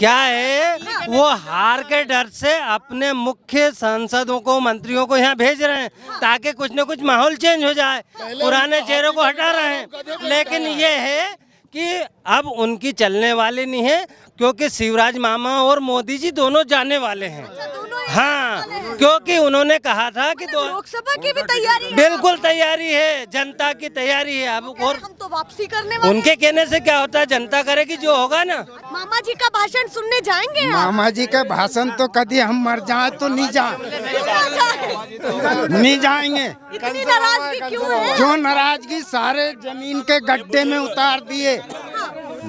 क्या है, वो हार के डर से अपने मुख्य सांसदों को, मंत्रियों को यहाँ भेज रहे हैं ताकि कुछ न कुछ माहौल चेंज हो जाए, पुराने चेहरों को हटा रहे हैं। लेकिन ये है कि अब उनकी चलने वाली नहीं है, क्योंकि शिवराज मामा और मोदी जी दोनों जाने वाले हैं। हाँ, क्योंकि उन्होंने कहा था कि लोकसभा की भी तैयारी है। बिल्कुल तैयारी है, जनता की तैयारी है। अब और हम तो वापसी करने वाले। उनके कहने से क्या होता है, जनता करेगी जो होगा ना। मामा जी का भाषण सुनने जाएंगे आप? मामा जी का भाषण तो कभी हम मर जाए तो नहीं नहीं जाएंगे। इतनी नाराजगी क्यों है? जो नाराजगी सारे जमीन के गड्ढे में उतार दिए,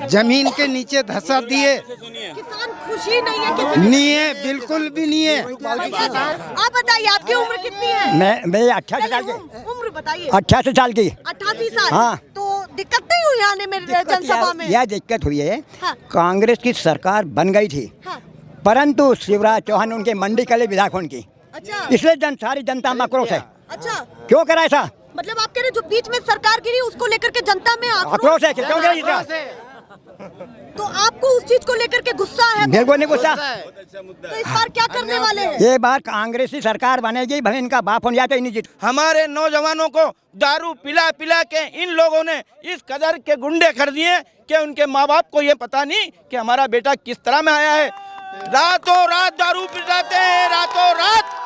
जमीन के नीचे धसा दिए। किसान खुशी नहीं है? नहीं है, बिल्कुल भी नहीं है। आप बताइए, आपकी उम्र कितनी है? मैं 88 साल की। उम्र बताइए। 88 साल की। 88 साल। हाँ। तो दिक्कत नहीं हुई आने में जनसभा में? यह दिक्कत हुई है। हाँ। कांग्रेस की सरकार बन गई थी, हाँ। परंतु शिवराज चौहान उनके मंडी कले विधायक उनकी, अच्छा। इसलिए सारी जनता में आक्रोश है। अच्छा, क्यों करा ऐसा? मतलब आप कह रहे जो बीच में सरकार गिरी उसको लेकर के जनता में आक्रोश है। क्यों गिरी? तो आपको उस चीज को लेकर के गुस्सा है? बिल्कुल नहीं गुस्सा। तो इस बार क्या करने वाले हैं? ये बार कांग्रेस की सरकार बनेगी, भले इनका बाप होने जाता ही नहीं जीत। हमारे नौजवानों को दारू पिला पिला के इन लोगों ने इस कदर के गुंडे कर दिए कि उनके माँ बाप को ये पता नहीं कि हमारा बेटा किस तरह में आया है। रातों रात दारू पिलाते हैं, रातों रात।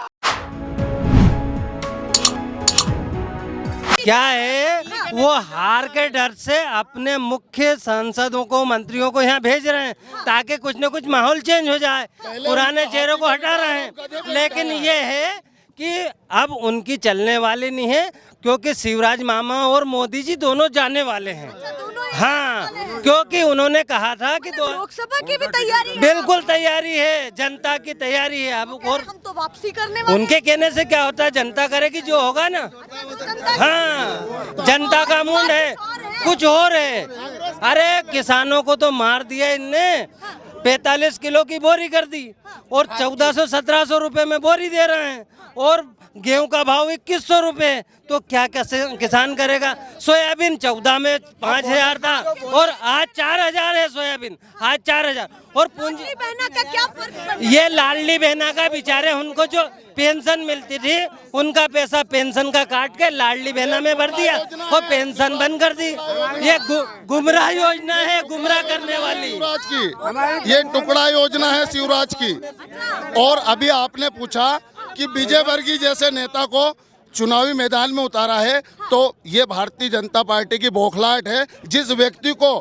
क्या है, वो हार के डर से अपने मुख्य सांसदों को, मंत्रियों को यहाँ भेज रहे हैं ताकि कुछ न कुछ माहौल चेंज हो जाए, पुराने चेहरों को हटा रहे हैं। लेकिन ये है कि अब उनकी चलने वाली नहीं है, क्योंकि शिवराज मामा और मोदी जी दोनों जाने वाले हैं। हाँ, क्योंकि उन्होंने कहा था कि लोकसभा की भी तैयारी है। बिल्कुल तैयारी है, जनता की तैयारी है। अब और हम तो वापसी करने वाले। उनके कहने से क्या होता है, जनता करेगी जो होगा ना। हाँ, जनता का मूड है, कुछ और है। अरे किसानों को तो मार दिया इनने, 45 किलो की बोरी कर दी और 1400-1700 रुपए में बोरी दे रहे हैं, और गेहूं का भाव 2100 रुपए। तो क्या किसान करेगा? सोयाबीन 14 में 5000 था और आज 4000 है सोयाबीन, आज 4000। और पूंजी बहना का क्या फर्क? ये लाडली बहना का बेचारे, उनको जो पेंशन मिलती थी उनका पैसा पेंशन का काट के लाडली बहना में भर दिया और पेंशन बंद कर दी। ये गुमराह योजना है, गुमराह करने वाली। शिवराज की ये टुकड़ा योजना है शिवराज की। और अभी आपने पूछा कि विजय वर्गीय जैसे नेता को चुनावी मैदान में उतारा है, तो ये भारतीय जनता पार्टी की बौखलाहट है। जिस व्यक्ति को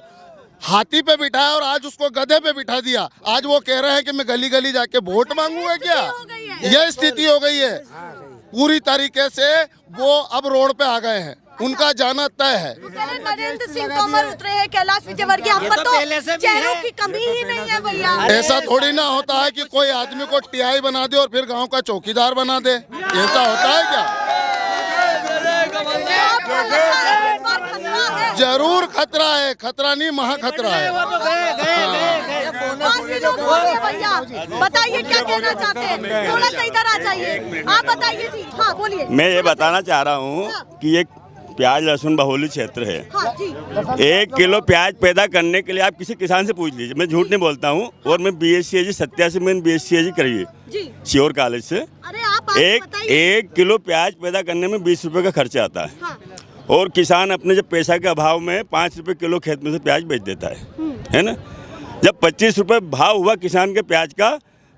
हाथी पे बिठाया और आज उसको गधे पे बिठा दिया, आज वो कह रहे हैं कि मैं गली गली जाके वोट मांगूंगा। क्या यह स्थिति हो गई है? पूरी तरीके से वो अब रोड पे आ गए हैं, उनका जाना तय है। नरेंद्र सिंह तोमर उतरे हैं, कैलाश विजयवर्गीय, हम पर तो चेहरों की कमी ही नहीं है भैया। ऐसा थोड़ी ना होता है कि कोई आदमी को टीआई बना दे और फिर गांव का चौकीदार बना दे, ऐसा होता है क्या? जरूर खतरा है, खतरा नहीं महा खतरा है। भैया बताइए क्या कहना चाहते हैं? थोड़ा सा इधर आ जाइए, आप बताइए जी। हाँ बोलिए। मैं ये बताना चाह रहा हूँ कि एक प्याज लहसुन बहुल्य क्षेत्र है। हाँ जी। 1 किलो प्याज पैदा करने के लिए आप किसी किसान से पूछ लीजिए, मैं झूठ नहीं बोलता हूँ। और मैं BSc 87 में BSc करी है श्योर कॉलेज से। अरे आप एक किलो प्याज पैदा करने में 20 रुपए का खर्चा आता है। हाँ। और किसान अपने जब पैसा के अभाव में 5 रुपए किलो खेत में से प्याज बेच देता है ना। जब 25 रुपए भाव हुआ किसान के प्याज का,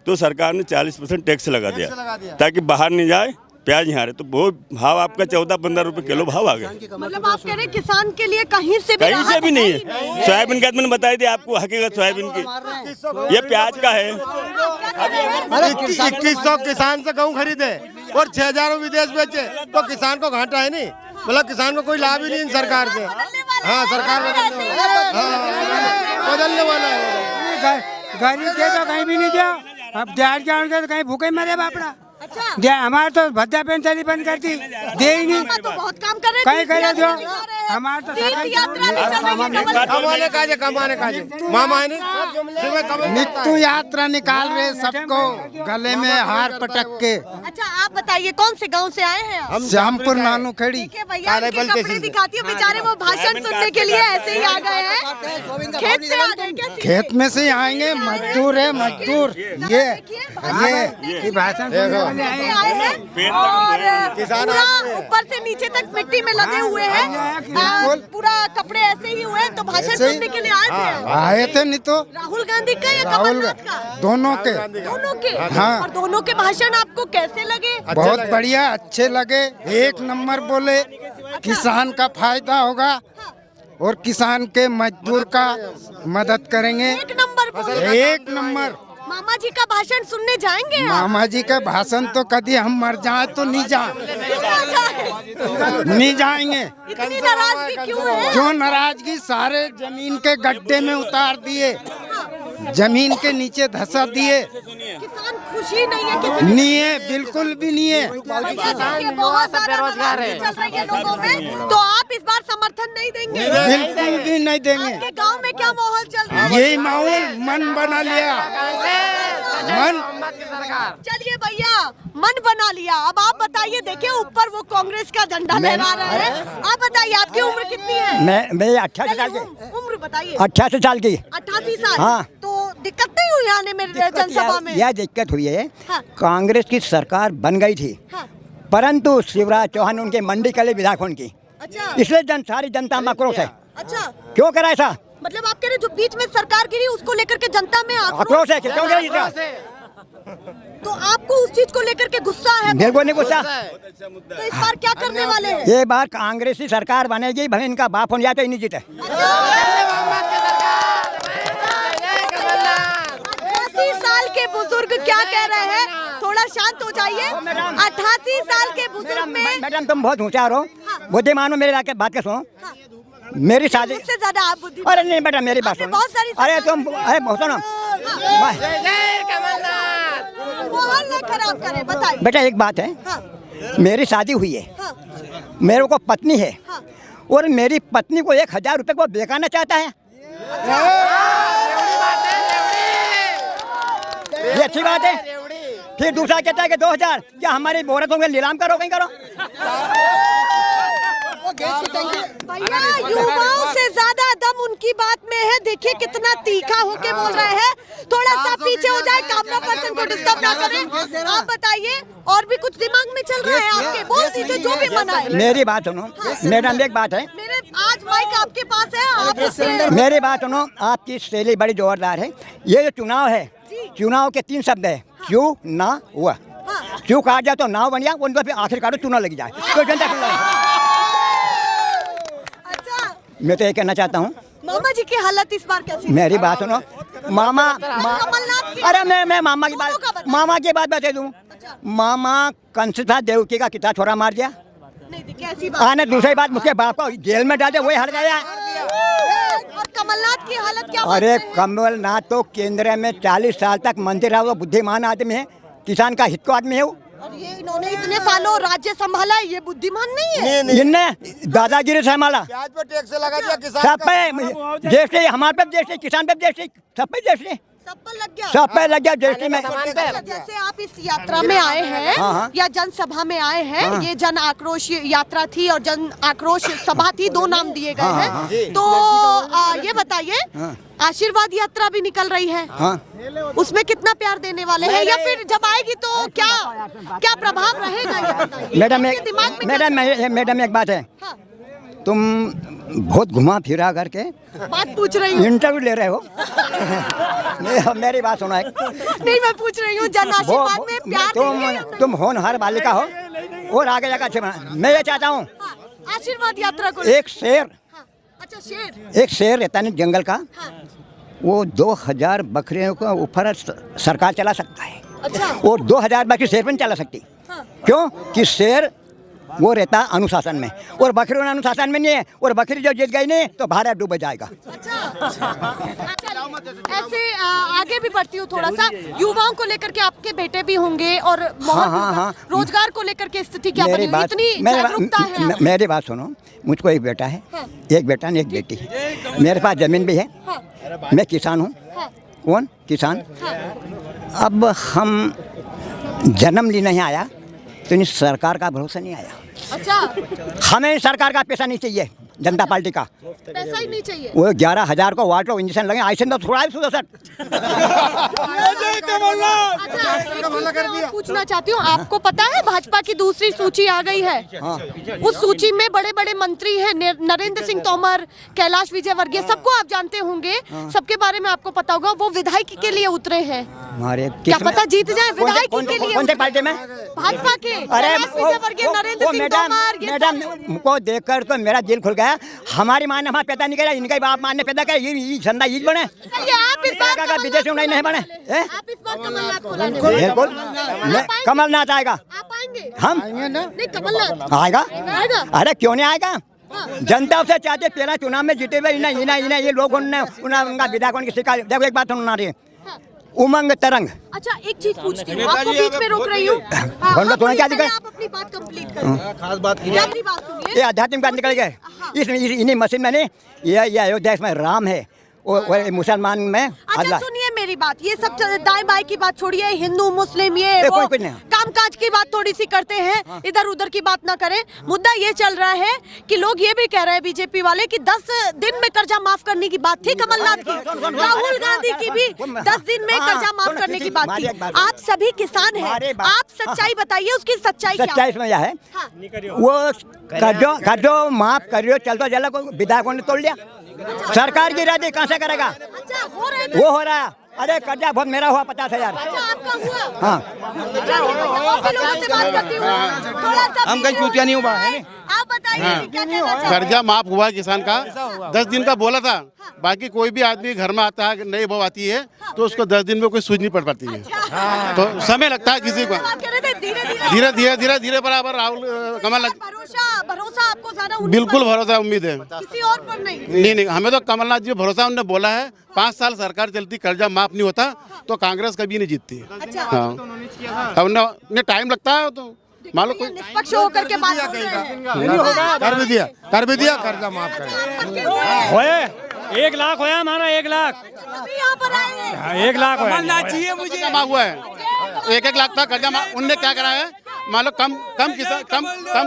तो सरकार ने 40% टैक्स लगा दिया ताकि बाहर नहीं जाए, प्याज यहाँ रहे। तो वो भाव आपका 14-15 रुपए किलो भाव आ गया। मतलब आप कह रहे किसान के लिए कहीं से भी नहीं है। सोयाबीन का मैंने बताई दिया आपको हकीकत सोयाबीन की, ये प्याज का है। 2100 किसान से गेहूँ खरीदे और 6000 विदेश बेचे, तो किसान को घाटा है नहीं। मतलब किसान को कोई लाभ ही नहीं सरकार से। हाँ, सरकार बदलने वाला है। गरीब के तो कहीं भी नहीं दिया, अब देहात के आने तो कहीं भूखे मरे बापड़ा। अच्छा। हमारे तो भद्दा पेंशन ही बंद करती, दे ही नहीं। तो बहुत काम कर रहे कहीं करे जो तीर्थ यात्रा भी चल रही है कमल कमाने का मामा है नहीं मृत्यु यात्रा निकाल रहे सबको गले में हार पटक के। अच्छा आप बताइए कौन से गांव से आए हैं आप? श्यामपुर नानू खड़ी। देखिए भैया इनके कपड़े दिखाती हूँ, बेचारे वो भाषण सुनने के लिए ऐसे ही आ गए हैं। खेत से आ गए क्या? खेत में से आएंगे, मजदूर है मजदूर। ये भाषण आए हैं और पूरा ऊपर से नीचे तक मिट्टी में लगे हुए हैं, पूरा कपड़े ऐसे ही हुए हैं। तो भाषण सुनने के लिए आए थे नहीं तो राहुल गांधी का या कमलनाथ का? दोनों के। दोनों के? हाँ। और दोनों के भाषण आपको कैसे लगे? बहुत बढ़िया, अच्छे लगे, एक नंबर बोले। किसान का फायदा होगा और किसान के मजदूर का मदद करेंगे। एक नंबर बोले। एक नंबर। मामा जी का भाषण सुनने जाएंगे आप? मामा जी का भाषण तो कभी हम मर जाए तो नहीं नहीं जाएंगे। इतनी नाराजगी क्यों है? जो नाराजगी, सारे जमीन के गड्ढे में उतार दिए, जमीन के नीचे धसा दिए। किसान खुशी नहीं है किसी नहीं है, बिल्कुल भी नहीं है। देखिए बहुत ज्यादा नाराजगी चल रही है लोगों में। तो आप इस बार समर्थन नहीं देंगे? बिल्कुल भी नहीं देंगे। आपके गांव में क्या माहौल चल रहा है? यही माहौल मन बना लिया, मन। चलिए भैया मन बना लिया। अब आप बताइए, देखिए ऊपर वो कांग्रेस का झंडा लहरा रहे हैं। आप बताइए आपकी उम्र कितनी है? मैं 88 साल की। उम्र बताइए। 88 साल की। 88 साल। हाँ। तो दिक्कत नहीं हुई आने में जनसभा में? यह दिक्कत हुई है, हाँ। कांग्रेस की सरकार बन गई थी, हाँ। परंतु शिवराज चौहान उनके मंडी कले विधायक उनकी, अच्छा इसलिए सारी जनता में आक्रोश है। अच्छा क्यों करा ऐसा? मतलब आप कह रहे जो बीच में सरकार गिरी उसको लेकर के जनता में आक्रोश है, क्यों करा ऐसा? तो आपको उस चीज को लेकर के गुस्सा है? बिल्कुल नहीं गुस्सा। तो इस बार क्या करने वाले हैं? ये बार कांग्रेसी सरकार बनेगी, भले इनका बाप होने जाए तो ही नहीं जीते। 88 साल के बुजुर्ग क्या कह रहे हैं? थोड़ा शांत हो जाइए। 88 साल के बुजुर्ग में मैडम तुम बहुत होशियार हो, बुद्धिमान हो, मेरी बात के सुनो। मेरी शादी मुझसे ज्यादा आप बुद्धि। अरे नहीं बेटा मेरी बात सुनो। बहुत सारी अरे तुम सुनो माहौल न खराब करें, बताइए। बेटा एक बात है, हाँ। मेरी शादी हुई है, हाँ। मेरे को पत्नी है, हाँ। और मेरी पत्नी को 1000 रुपए को बेचना चाहता है। ये अच्छी बात है। फिर दूसरा कहता है कि 2000। क्या हमारी औरतों के नीलाम करो, कहीं करो? भैया युवाओं से ज्यादा दम उनकी बात में है। देखिए कितना तीखा होके बोल रहे हैं। थोड़ा सा पीछे हो जाए, कैमरा पर्सन को डिस्टर्ब ना करें। आप बताइए और भी कुछ दिमाग में चल रहा है आपके? बोल दीजिए जो भी मन आए। मेरी बात सुनो मैडम, एक बात है। मेरे आज माइक आपके पास है, आप इससे मेरी बात सुनो, आपकी शैली बड़ी जोरदार है। ये जो चुनाव है, चुनाव के 3 शब्द है, क्यों ना हुआ। क्यों कहा जाए तो नाव बन गया, उनको फिर आखिरकार चुनाव लग जाए तो जनता सुन ले। मैं तो ये कहना चाहता हूँ, मामा जी की हालत इस बार कैसी? मेरी बात सुनो। मामा कमलनाथ की। अरे मैं मामा की बात बता दूँ। मामा कंसता देवकी का कितना छोरा मार दिया। नहीं देखिए ऐसी बात। आने दूसरी बात, मुझके बाप को जेल में डाल दिया, वही हट गया। और कमलनाथ की हालत क्या? अरे कमलनाथ तो केंद्र में 40 साल तक मंत्री रहा, वो बुद्धिमान आदमी है, किसान का हित को आदमी है वो। और ये इन्होंने इतने सालों राज्य संभाला है, ये बुद्धिमान नहीं है? इनने दादागिरी से संभाला। प्याज पर टैक्स लगा दिया, किसान सब पे जीएसटी, हमारे पे जीएसटी, किसान पे जीएसटी, सब पे जीएसटी, सब पर लग गया। सब पे लग गया जीएसटी में। जैसे आप इस यात्रा में आए हैं, हाँ। या जनसभा में आए हैं, ये जन आक्रोश यात्रा थी और जन आक्रोश सभा थी, 2 नाम दिए गए हैं। तो ये बताइए, आशीर्वाद यात्रा भी निकल रही है, उसमें कितना प्यार देने वाले हैं, या फिर जब आएगी तो क्या प्रभाव रहेगा? मैडम एक बात है, तुम बहुत घुमा फिरा करके बात पूछ रही हूँ, इंटरव्यू ले रहे हो। मेरी बात सुनो। नहीं मैं पूछ रही हूँ, जन आशीर्वाद में प्यार तुम होनहार बालिका हो और आगे जाकर अच्छे बना। मैं ये चाहता हूँ, आशीर्वाद यात्रा को एक शेर, अच्छा शेर, एक शेर रहता है जंगल का, वो 2000 बकरियों को ऊपर सरकार चला सकता है। अच्छा। और 2000 बकरी शेर पर नहीं चला सकती। क्यों कि शेर वो रहता अनुशासन में, और बकरी अनुशासन में नहीं है, और बकरी जो जीत गई नहीं तो भारत डूब जाएगा। ऐसे आगे भी बढ़ती हूँ थोड़ा सा, युवाओं को लेकर के आपके बेटे भी होंगे और रोजगार को लेकर के स्थिति क्या बनी हुई? इतनी जागरूकता है। मेरी बात सुनो, मुझको एक बेटा है, एक बेटा नहीं एक बेटी है, मेरे पास जमीन भी है, मैं किसान हूँ। कौन किसान? अब हम जन्म लेने नहीं आया तो इन सरकार का भरोसा नहीं आया। अच्छा, हमें सरकार का पैसा नहीं चाहिए, जनता पार्टी का पैसा ही नहीं चाहिए। वो 11,000 को वाट लो इंजेक्शन लगे, ऐसे तो थोड़ा ही अच्छा, पूछना चाहती हूँ, आपको पता है भाजपा की दूसरी सूची आ गई है? उस सूची में बड़े बड़े मंत्री हैं, नरेंद्र सिंह तोमर, कैलाश विजयवर्गीय, सबको आप जानते होंगे, सबके बारे में आपको पता होगा। वो विधायक के लिए उतरे हैं। क्या पता जीत जाए विधायक के लिए? कौन से पार्टी में? भाजपा के। अरे नरेंद्र सिंह तोमर, मैडम को देखकर तो मेरा दिल खुल गया। हमारी माँ ने हमारा पैदा नहीं करा, इनका बाप माँ ने पैदा करा, ये झंडा ईद बने। आप इस बार विदेशी नहीं बने। आप इस बार कमलनाथ को लाने बिल्कुल कमलनाथ आएगा। आप आएंगे? हम नहीं, कमलनाथ आएगा। आएगा। अरे क्यों नहीं आएगा? जनता से चाहते, पहला चुनाव में जीते हुए इन्हें ये लोग उनका विधायकों की शिकायत। देखो एक बात सुनना रही, उमंग तरंग। अच्छा, एक चीज पूछती हूँ, आपको बीच में रोक रही हूँ। क्या आप अपनी बात कंप्लीट करें। खास बात की अपनी बात सुनिए। ये आध्यात्मिक बात निकल गए इन्हीं मस्जिद में नहीं, ये अयोध्या में राम है, और मुसलमान में अच्छा अल्लाह। सुनिए मेरी बात, ये सब दाएं बाएं की बात छोड़िए, हिंदू मुस्लिम ये वो कामकाज की बात थोड़ी सी करते हैं, इधर उधर की बात ना करें। मुद्दा ये चल रहा है कि लोग ये भी कह रहे हैं बीजेपी वाले कि 10 दिन में कर्जा माफ करने की बात थी कमलनाथ की, राहुल गांधी की भी 10 दिन में कर्जा माफ करने की बात थी। आप सभी किसान हैं, आप सच्चाई बताइए, उसकी सच्चाई इसमें यह है, वो कर्जो माफ करियो चलता चला को विधायकों ने तोड़ लिया। सरकार की राजी कहाँ से करेगा? अच्छा, वो हो रहा है। अरे कर्जा बहुत मेरा हुआ 50,000। आपका हुआ? हाँ, हम कहीं चूतिया नहीं हुआ है। आप बताइए क्या कहना चाहते हैं? कर्जा माफ हुआ किसान का, 10 दिन का बोला था। बाकी कोई भी आदमी घर में आता है, नई बहू आती है तो उसको 10 दिन में कोई सूझ नहीं पड़ पाती है। तो समय लगता है किसी को। धीरे धीरे धीरे धीरे बराबर राहुल कमल भरोसा आपको ज्यादा बिल्कुल भरोसा, उम्मीद है। किसी और पर नहीं। नहीं, हमें तो कमलनाथ जी भरोसा, उन्होंने बोला है 5 साल सरकार चलती, कर्जा माफ नहीं होता तो कांग्रेस कभी नहीं जीतती। हाँ, अब उन्हें टाइम लगता है तो मालूम कोई निष्पक्ष होकर के बात कर भी दिया कर्जा माफ कर। होए 1 लाख होया हमारा, 1 लाख यहाँ पर आए 1 लाख होया। कर्जा माफ हुआ है, 1 लाख था कर्जा माफ। उनने क्या करा है मालूम, कम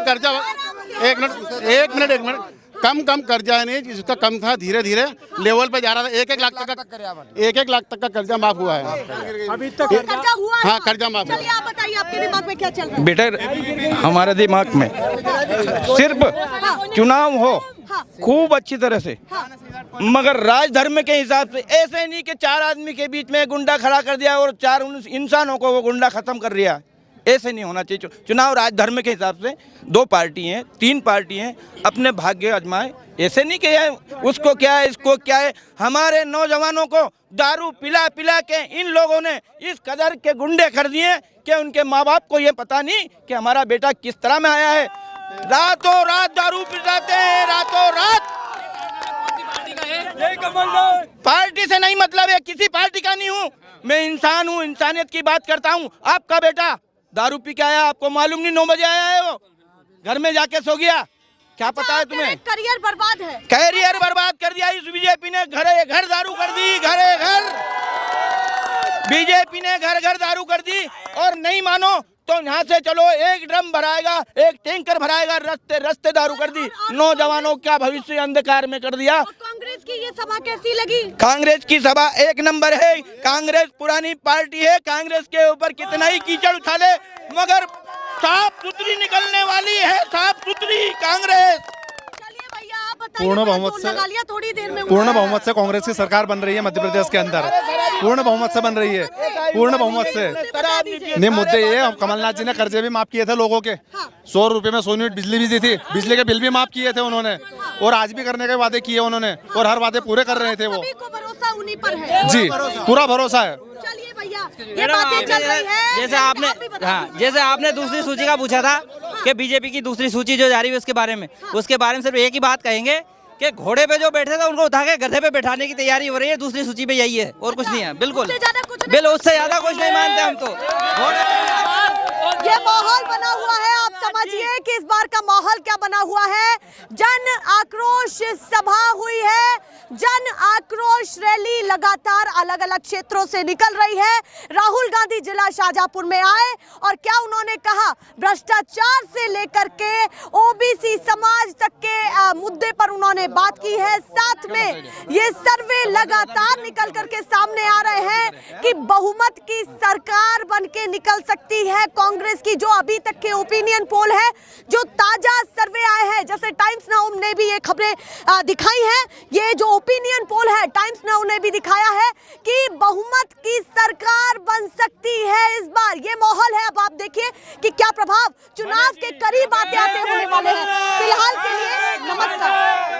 कर्जा। एक मिनट कम कर्जा है नहीं, जिसका कम था धीरे धीरे लेवल पे जा रहा था। 1 लाख तक का कर्जा माफ हुआ है अभी तक। कर्जा हुआ है? हाँ, कर्जा माफ। चलिए आप बताइए, आपके दिमाग में क्या चल रहा है? बेटे हमारे दिमाग में सिर्फ चुनाव हो खूब अच्छी तरह से, मगर राजधर्म के हिसाब से ऐसे नहीं कि 4 आदमी के बीच में गुंडा खड़ा कर दिया और 4 इंसानों को वो गुंडा खत्म कर दिया। ऐसे नहीं होना चाहिए। चुनाव राजधर्म के हिसाब से 2 पार्टी हैं, 3 पार्टी हैं, अपने भाग्य आजमाए। ऐसे नहीं कि उसको क्या है इसको क्या है। हमारे नौजवानों को दारू पिला पिला के इन लोगों ने इस कदर के गुंडे कर दिए कि उनके माँ बाप को ये पता नहीं कि हमारा बेटा किस तरह में आया है। रातों रात दारू पिलाते हैं, रातों रात। पार्टी से नहीं मतलब है, किसी पार्टी का नहीं हूँ मैं, इंसान हूँ, इंसानियत की बात करता हूँ। आपका बेटा दारू पी के आया, आपको मालूम नहीं 9 बजे आया है, वो घर में जाके सो गया, क्या पता है तुम्हें? करियर बर्बाद है, करियर बर्बाद कर दिया इस बीजेपी ने। घरे घर दारू कर दी, घरे घर बीजेपी ने घर घर दारू कर दी। और नहीं मानो तो यहाँ से चलो, एक ड्रम भराएगा, एक टैंकर भराएगा, रस्ते रस्ते दारू कर दी। नौजवानों का भविष्य अंधकार में कर दिया। कांग्रेस की ये सभा कैसी लगी? कांग्रेस की सभा 1 नंबर है। कांग्रेस पुरानी पार्टी है, कांग्रेस के ऊपर कितना ही कीचड़ उछाले मगर साफ सुथरी निकलने वाली है, साफ सुथरी कांग्रेस। पूर्ण बहुमत से कांग्रेस की सरकार बन रही है मध्य प्रदेश के अंदर। पूर्ण बहुमत से बन रही है, पूर्ण बहुमत से। नहीं, मुद्दे ये है, कमलनाथ जी ने कर्जे भी माफ किए थे लोगों के। 100 रुपए में 100 यूनिट बिजली भी दी थी, बिजली के बिल भी माफ किए थे उन्होंने, और आज भी करने के वादे किए उन्होंने, और हर वादे पूरे कर रहे थे वो। भरोसा उन्हीं पर है जी, पूरा भरोसा है। चलिए भैया, ये बातें चल रही है। जैसे आपने दूसरी सूची का पूछा था, कि बीजेपी की दूसरी सूची जो जारी हुई उसके बारे में सिर्फ एक ही बात कहेंगे कि घोड़े पे जो बैठे थे उनको उठा के गधे पे बैठाने की तैयारी हो रही है। दूसरी सूची पे यही है और कुछ नहीं है। बिल्कुल उससे ज्यादा कुछ नहीं मानते हम तो। ये माहौल बना हुआ है, आप समझिए कि इस बार का माहौल क्या बना हुआ है। जन आक्रोश सभा हुई है, जन आक्रोश रैली लगातार अलग अलग क्षेत्रों से निकल रही है। राहुल गांधी जिला शाहजहांपुर में आए और क्या उन्होंने कहा, भ्रष्टाचार से लेकर के ओबीसी समाज तक के मुद्दे पर उन्होंने बात की है। साथ में ये सर्वे लगातार निकल करके सामने आ रहे हैं कि बहुमत की सरकार बनके निकल सकती है कांग्रेस की। जो अभी तक के ओपिनियन पोल है, जो ताजा सर्वे आए हैं, जैसे टाइम्स नाउ ने भी ये खबरें दिखाई हैं, ये जो ओपिनियन पोल है टाइम्स नाउ ने भी दिखाया है कि बहुमत की सरकार बन सकती है इस बार। ये माहौल है। अब आप देखिए कि क्या प्रभाव चुनाव के करीब आते आते होने वाले हैं। फिलहाल के लिए नमस्कार।